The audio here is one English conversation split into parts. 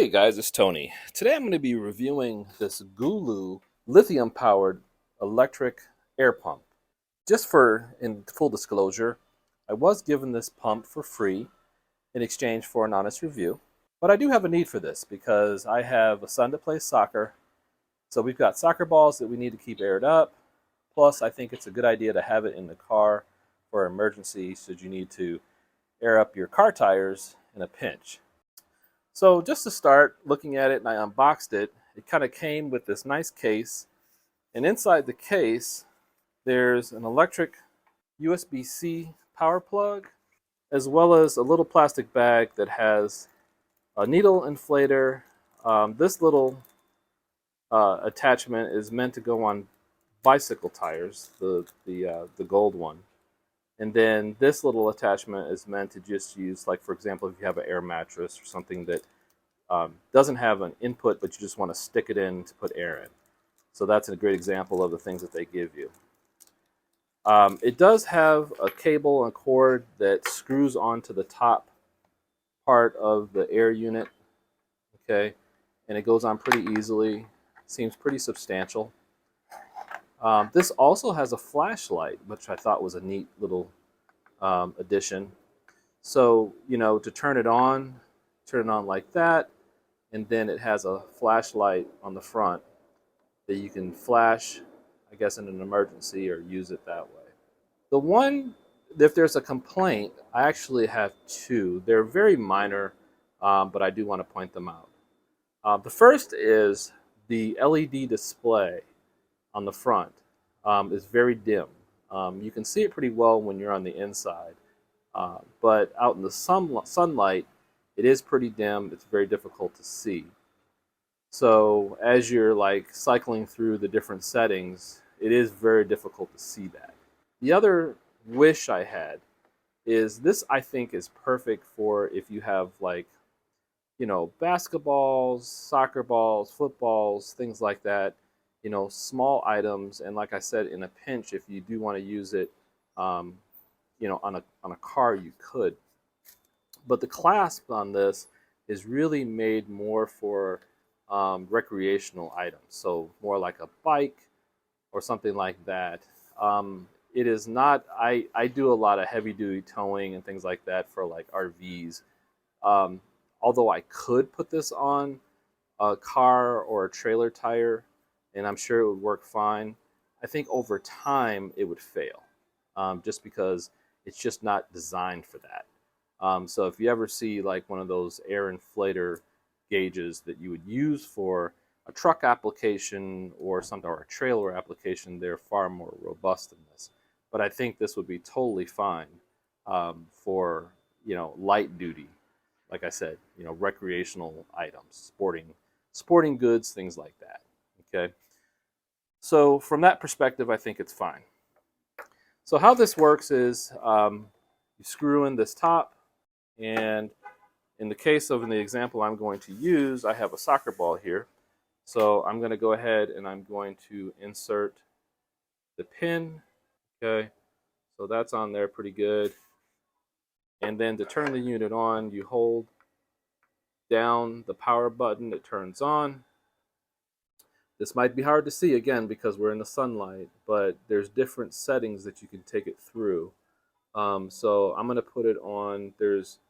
Hey guys, it's Tony. Today I'm going to be reviewing this GOOLOO lithium-powered electric air pump. Just for in full disclosure, I was given this pump for free in exchange for an honest review. But I do have a need for this because I have a son that plays soccer. So we've got soccer balls that we need to keep aired up. Plus, I think it's a good idea to have it in the car for emergencies should you need to air up your car tires in a pinch. So just to start looking at it, and I unboxed it, it kind of came with this nice case. And inside the case, there's an electric USB-C power plug, as well as a little plastic bag that has a needle inflator. This little attachment is meant to go on bicycle tires, the gold one. And then this little attachment is meant to just use, like for example, if you have an air mattress or something that doesn't have an input, but you just want to stick it in to put air in. So that's a great example of the things that they give you. It does have a cable and cord that screws onto the top part of the air unit, okay, and it goes on pretty easily. Seems pretty substantial. This also has a flashlight, which I thought was a neat little addition. So, you know, to turn it on like that, and then it has a flashlight on the front that you can flash, I guess, in an emergency or use it that way. The one, if there's a complaint, I actually have two. They're very minor, but I do want to point them out. The first is the LED display on the front is very dim. You can see it pretty well when you're on the inside, but out in the sunlight, it is pretty dim. It's very difficult to see. So as you're like cycling through the different settings, it is very difficult to see that. The other wish I had is this, I think, is perfect for if you have like, you know, basketballs, soccer balls, footballs, things like that, you know, small items. And like I said, in a pinch, if you do want to use it, you know, on a car, you could. But the clasp on this is really made more for recreational items. So more like a bike or something like that. It is not, I do a lot of heavy duty towing and things like that for like RVs. Although I could put this on a car or a trailer tire, and I'm sure it would work fine. I think over time it would fail, just because it's just not designed for that. So if you ever see like one of those air inflator gauges that you would use for a truck application or something, or a trailer application, they're far more robust than this. But I think this would be totally fine for, you know, light duty, like I said, you know, recreational items, sporting goods, things like that. Okay. So from that perspective, I think it's fine. So how this works is you screw in this top, and in the case of the example I'm going to use, I have a soccer ball here. So I'm going to go ahead and I'm going to insert the pin. Okay, so that's on there pretty good. And then to turn the unit on, you hold down the power button, it turns on. This might be hard to see again because we're in the sunlight, but there's different settings that you can take it through. So I'm going to put it on, there's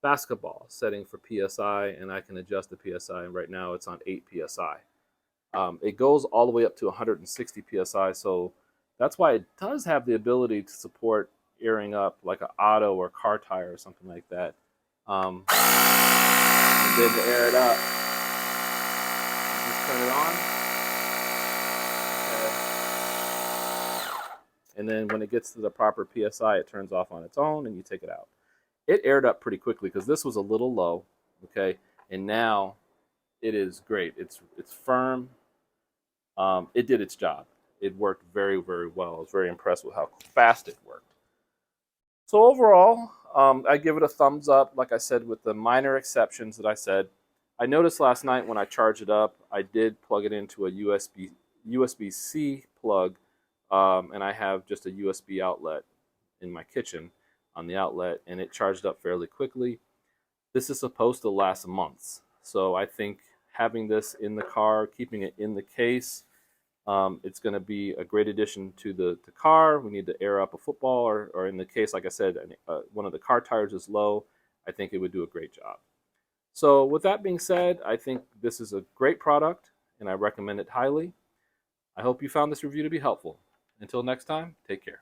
basketball setting for PSI, and I can adjust the PSI, and right now it's on 8 PSI. It goes all the way up to 160 PSI, so that's why it does have the ability to support airing up like an auto or car tire or something like that. And then to air it up, you just turn it on. And then when it gets to the proper PSI, it turns off on its own and you take it out. It aired up pretty quickly because this was a little low, okay? And now it is great. It's firm. It did its job. It worked very, very well. I was very impressed with how fast it worked. So overall, I give it a thumbs up, like I said, with the minor exceptions that I said. I noticed last night when I charged it up, I did plug it into a USB-C plug, and I have just a USB outlet in my kitchen on the outlet, and it charged up fairly quickly. This is supposed to last months, So I think having this in the car, keeping it in the case, it's going to be a great addition to the car. We need to air up a football, or in the case, like I said, one of the car tires is low. I think it would do a great job. So with that being said, I think this is a great product, and I recommend it highly. I hope you found this review to be helpful. Until next time, take care.